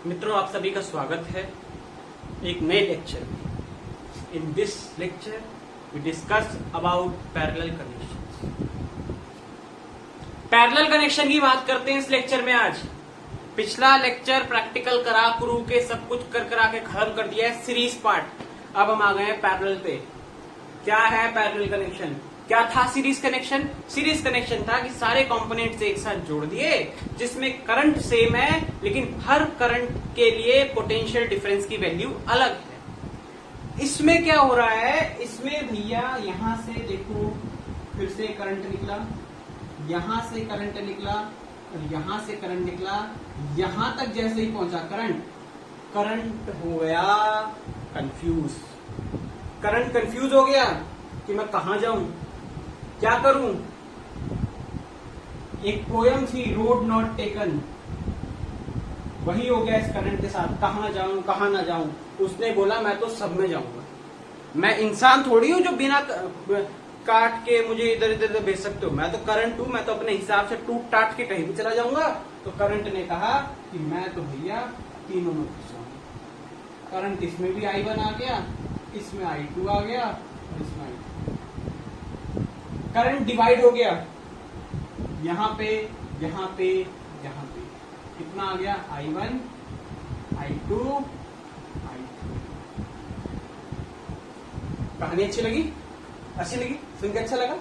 मित्रों, आप सभी का स्वागत है एक नए लेक्चर में। In this lecture we discuss about parallel connection. Parallel connection की बात करते हैं इस लेक्चर में। आज पिछला लेक्चर प्रैक्टिकल करा करू के सब कुछ कर करा के खत्म कर दिया है, सीरीज पार्ट। अब हम आ गए हैं पैरेलल पे। क्या है पैरेलल कनेक्शन? क्या था सीरीज कनेक्शन? सीरीज कनेक्शन था कि सारे कंपोनेंट्स एक साथ जोड़ दिए जिसमें करंट सेम है, लेकिन हर करंट के लिए पोटेंशियल डिफरेंस की वैल्यू अलग है। इसमें क्या हो रहा है? इसमें भैया यहां से देखो, फिर से करंट निकला, यहां से करंट निकला और यहां से करंट निकला, यहां तक जैसे ही पहुंचा करंट हो गया कंफ्यूज। करंट कंफ्यूज हो गया कि मैं कहां जाऊं, क्या करूं। एक पोयम थी, रोड नॉट टेकन, वही हो गया इस करंट के साथ। कहां जाऊं कहां ना जाऊं। उसने बोला मैं तो सब में जाऊंगा, मैं इंसान थोड़ी हूं जो बिना काट के मुझे इधर इधर भेज सकते हो। मैं तो करंट हूं, मैं तो अपने हिसाब से टूट टाट के कहीं भी चला जाऊंगा। तो करंट ने कहा कि मैं तो भैया तीनों में घुस जाऊंगा। करंट इसमें भी I1 आ गया, इसमें I2 आ गया और इसमें I2। करंट डिवाइड हो गया, यहां पे यहां पे यहां पे। कितना आ गया? I1 I2 I3। कहानी अच्छी लगी? अच्छी लगी? सुन के अच्छा लगा?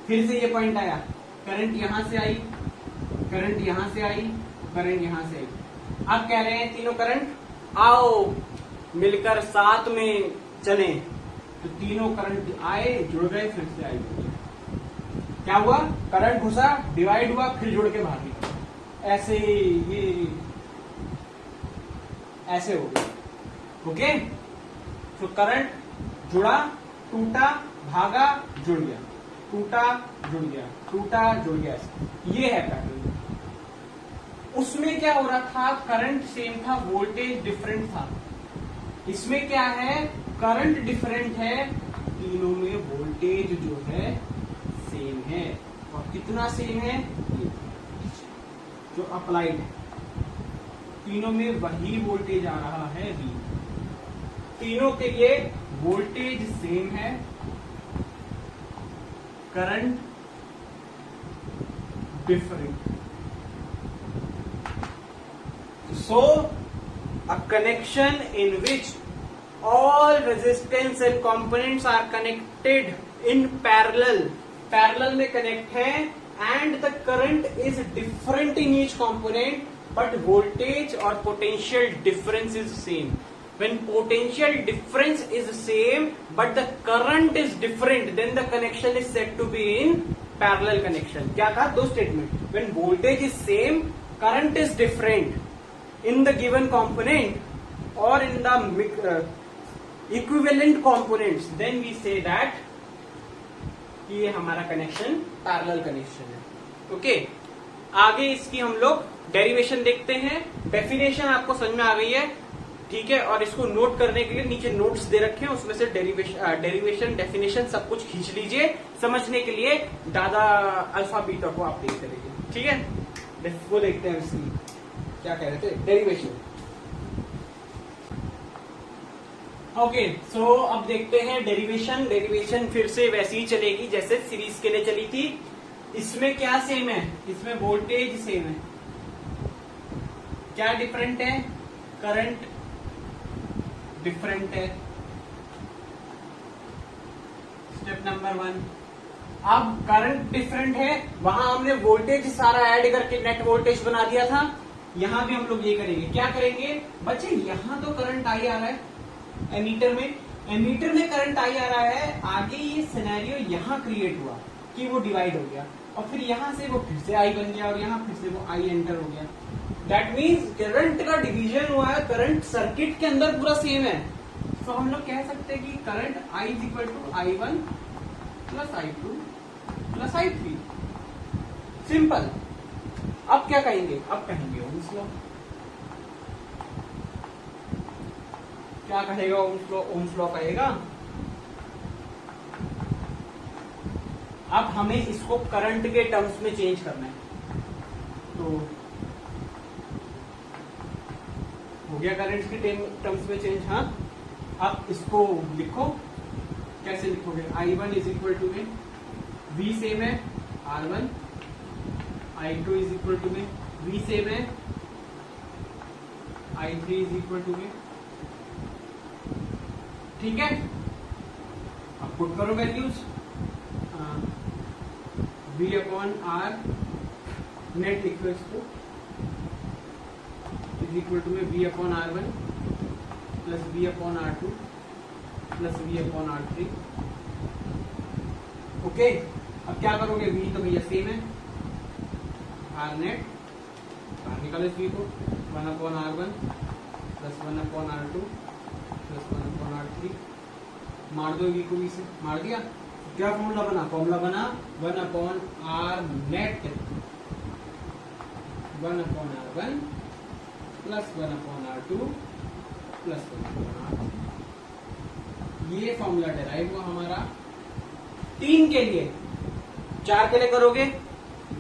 फिर से ये पॉइंट आया, करंट यहां से आई, करंट यहां से आई, करंट यहां से आई। अब कह रहे हैं तीनों करंट आओ मिलकर साथ में चले। तो तीनों करंट आए, जुड़ गए, फिर से आई। क्या हुआ? करंट घुसा, डिवाइड हुआ, फिर जुड़ के बाहर निकला। ऐसे ये ऐसे हो गया। ओके, तो करंट जुड़ा, टूटा, भागा, जुड़ गया, टूटा, जुड़ गया, टूटा, जुड़ गया। ये है पैटर्न। उसमें क्या हो रहा था? करंट सेम था, वोल्टेज डिफरेंट था। इसमें क्या है? करंट डिफरेंट है, तीनों में वोल्टेज जो है सेम है। और कितना सेम है? जो अप्लाइड है, तीनों में वही वोल्टेज आ रहा है V। तीनों के लिए वोल्टेज सेम है, current different. So, a connection in which all resistance and components are connected in parallel. Parallel में connect है and the current is different in each component, but voltage or potential difference is same. When potential difference is same, but the current is different, then the connection is said to be in parallel connection. क्या कहा? दो statement. When voltage is same, current is different in the given component or in the equivalent components, then we say that कि ये हमारा connection parallel connection है। Okay, आगे इसकी हम लोग डेरिवेशन देखते हैं। डेफिनेशन आपको समझ में आ गई है, ठीक है। और इसको नोट करने के लिए नीचे नोट्स दे रखे हैं, उसमें से डेरिवेशन डेफिनेशन सब कुछ खींच लीजिए। समझने के लिए दादा अल्फा बीटा को आप देखते रहिए, ठीक है। वो देखते हैं इसकी क्या कह रहे थे, डेरिवेशन। ओके, सो अब देखते हैं डेरिवेशन। डेरिवेशन फिर से वैसी ही चलेगी जैसे सीरीज के लिए चली थी। इसमें क्या सेम है? इसमें वोल्टेज सेम है। क्या डिफरेंट है? करंट डिफरेंट है। Step number 1। अब करंट डिफरेंट है, वहां हमने वोल्टेज सारा ऐड करके नेट वोल्टेज बना दिया था। यहां भी हम लोग ये करेंगे। क्या करेंगे बच्चे? यहां तो करंट आई आ रहा है, एमीटर में करंट आई आ रहा है। आगे ये सिनेरियो यहां क्रिएट हुआ कि वो डिवाइड हो गया, और फिर यहां से वो फिर से आई बन गया, और यहां फिर से वो आई एंटर हो गया। दैट मीन्स करंट का डिवीजन हुआ है, करंट सर्किट के अंदर पूरा सेम है। तो हम लोग कह सकते हैं कि current I is equal to I1 plus I2 plus I3। Simple. अब क्या कहेंगे? अब कहेंगे ओम्स लॉ। क्या कहेगा ओम्स लॉ? ओम्स लॉ कहेगा अब हमें इसको करंट के टर्म्स में चेंज करना है। तो गया करंट की टर्म्स में चेंज। हाँ, आप इसको लिखो, कैसे लिखोगे? I1 इज इक्वल टू में V सेम है R1, I2 is equal to में V सेम है I3 इज इक्वल टू में। ठीक है, अब पुट करो values. V upon R net लिखो इसको, इज इक्वल टू में V upon R1 plus V upon R2 plus V upon R3। Okay, अब क्या करोगे? V तो भैया सेम है, R नेट बाहर निकालो इस V को, 1 upon R1 plus 1 upon R2 plus 1 upon R3। मार दो V को V से, मार दिया। क्या फॉर्मूला बना? फॉर्मूला बना 1 upon R net 1 upon R1 plus 1 upon R2 plus 1 upon R3। ये फॉर्मूला डेराइव हुआ हमारा 3 के लिए। 4 के लिए करोगे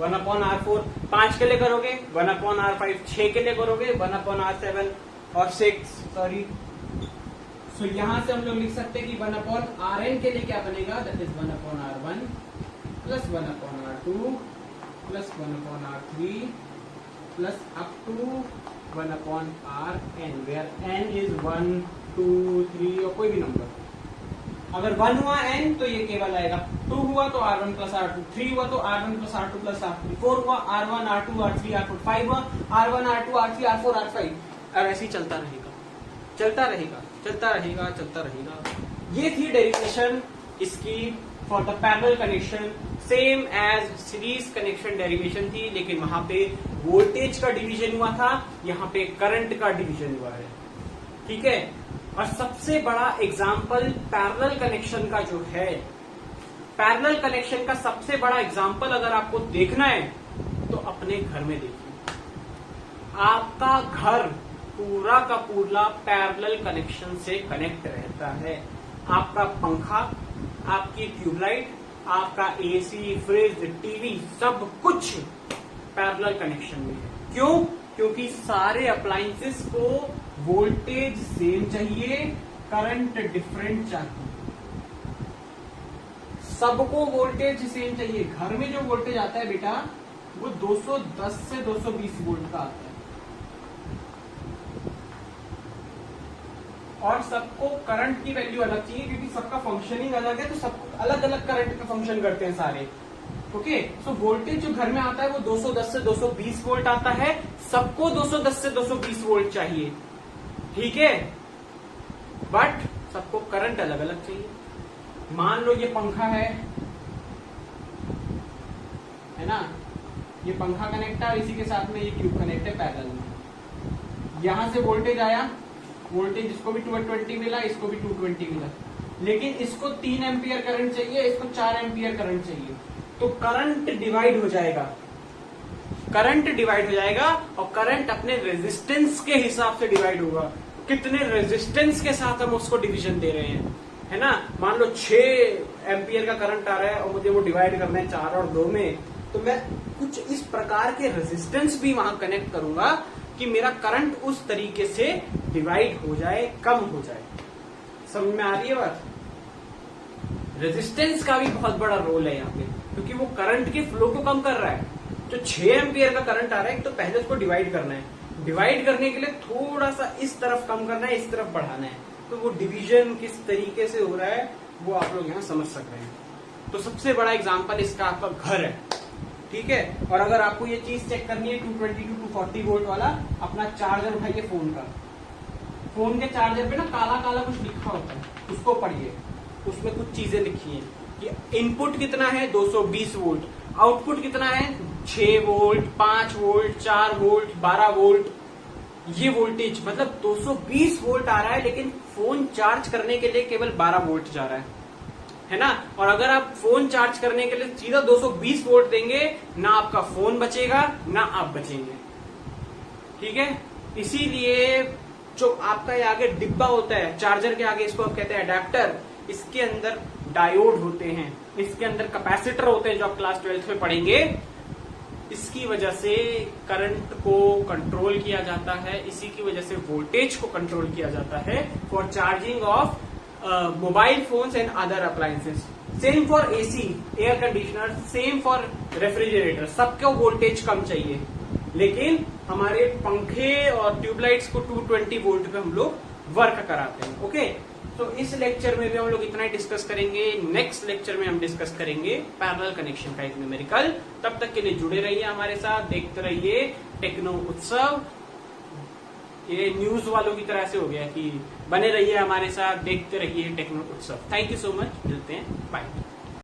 1 अपॉन R4, 5 के लिए करोगे 1 अपॉन R5, 6 के लिए करोगे 1 अपॉन R7 और 6 सॉरी। सो यहां से हम लोग लिख सकते हैं कि 1 अपॉन Rn के लिए क्या बनेगा? That is 1 upon R1 plus 1 upon R2 plus 1 upon R3 plus up to 1 upon Rn, where n is 1 2 3 और कोई भी नंबर। अगर 1 हुआ n तो ये केवल आएगा, 2 हुआ तो R1 प्लस R2, 3 हुआ तो R1 plus R2 plus R3, 4 हुआ R1 R2 R3 R4, 5 हुआ R1 R2 R3 R4 R5, और ऐसे ही चलता रहेगा, चलता रहेगा, चलता रहेगा, चलता रहेगा। ये थी डेरिवेशन इसकी for the parallel connection, same as series connection derivation थी, लेकिन वहां पे वोल्टेज का डिवीजन हुआ था, यहाँ पे करंट का डिवीजन हुआ है। ठीक है, और सबसे बड़ा एग्जाम्पल पैरेलल कनेक्शन का जो है, पैरेलल कनेक्शन का सबसे बड़ा एग्जाम्पल अगर आपको देखना है तो अपने घर में देखिए। आपका घर पूरा का पूरा पैरेलल कनेक्शन से कनेक्ट रहता है। आपका पंखा, आपकी ट्यूबलाइट, आपका एसी, फ्रिज, टीवी, सब कुछ पैरेलल कनेक्शन में है। क्यों? क्योंकि सारे अप्लायंसेस को वोल्टेज सेम चाहिए, करंट डिफरेंट चाहिए, सबको वोल्टेज सेम चाहिए। घर में जो वोल्टेज आता है बेटा वो 210 से 220 वोल्ट का आता है, और सबको करंट की वैल्यू अलग चाहिए, क्योंकि सबका फंक्शनिंग अलग है, तो सब अलग अलग करंट का फंक्शन करते हैं सारे। ओके, सो वोल्टेज जो घर में आता है वो 210 से 220 वोल्ट आता है, सबको 210 से 220 वोल्ट चाहिए। ठीक है, बट सबको करंट अलग अलग चाहिए। मान लो ये पंखा है ना, ये पंखा कनेक्ट है, इसी के साथ में ये ट्यूब कनेक्ट है पैरेलल में। यहां से वोल्टेज आया, वोल्टेज इसको भी 220 मिला, इसको भी 220 मिला, लेकिन इसको 3 एम्पियर करंट चाहिए, इसको 4 एम्पियर करंट चाहिए, तो करंट डिवाइड हो जाएगा, करंट डिवाइड हो जाएगा, और करंट अपने रेजिस्टेंस के हिसाब से डिवाइड होगा। कितने रेजिस्टेंस के साथ हम उसको डिवीजन दे रहे हैं, है ना। मान लो 6 एम्पियर का करंट आ रहा है और मुझे वो डिवाइड करना है 4 और 2 में, तो मैं कुछ इस प्रकार के रेजिस्टेंस भी वहां कनेक्ट करूंगा कि मेरा करंट उस तरीके से डिवाइड हो जाए, कम हो जाए। समझ में आ रही है बात? रेजिस्टेंस का भी बहुत बड़ा रोल है यहाँ पे, क्योंकि वो करंट के फ्लो को कम कर रहा है। जो 6 एम्पियर का करंट आ रहा है, तो पहले उसको डिवाइड करना है, डिवाइड करने के लिए थोड़ा सा इस तरफ कम करना है, इस तरफ बढ़ाना है, तो वो डिवीजन किस तरीके से हो रहा है वो आप लोग यहाँ समझ सक रहे हैं। तो सबसे बड़ा एग्जांपल इसका आपका घर है, ठीक है। और अगर आपको ये चीज चेक करनी है 220 टू 240 वोल्ट वाला, अपना चार्जर उठाइए फोन का, फोन के चार्जर पे ना काला काला कुछ लिखा होता है, उसको पढ़िए, उसमें कुछ चीजें लिखी हैं कि इनपुट कितना है 220 वोल्ट, आउटपुट कितना है 6 वोल्ट, 5 वोल्ट, 4 वोल्ट, 12 वोल्ट। ये वोल्टेज मतलब 220 वोल्ट आ रहा है, लेकिन फोन चार्ज करने के लिए केवल 12 वोल्ट जा रहा है ना। और अगर आप फोन चार्ज करने के लिए सीधा 220 वोल्ट देंगे, ना आपका फोन बचेगा ना आप बचेंगे, ठीक है। इसीलिए जो आपका ये आगे डिब्बा होता है चार्जर के आगे, इसको आप कहते हैं अडेप्टर, इसके अंदर डायोड होते हैं, इसके अंदर कैपेसिटर होते हैं, जो आप क्लास 12th में पढ़ेंगे। इसकी वजह से करंट को कंट्रोल किया जाता है, इसी की वजह से वोल्टेज को कंट्रोल किया जाता है for charging of mobile phones and other appliances. Same for AC, air conditioner, same for refrigerator, सबको वोल्टेज कम चाहिए, लेकिन हमारे पंखे और ट्यूबलाइट्स को 220 वोल्ट पे हम लोग वर्क कराते हैं। ओके, तो इस लेक्चर में भी हम लोग इतना ही डिस्कस करेंगे। नेक्स्ट लेक्चर में हम डिस्कस करेंगे पैरेलल कनेक्शन का एक न्यूमेरिकल। तब तक के लिए जुड़े रहिए हमारे साथ, देखते रहिए टेक्नो उत्सव। ये न्यूज वालों की तरह से हो गया कि बने रहिए हमारे साथ, देखते रहिए टेक्नो उत्सव। थैंक यू सो मच, मिलते हैं, बाय।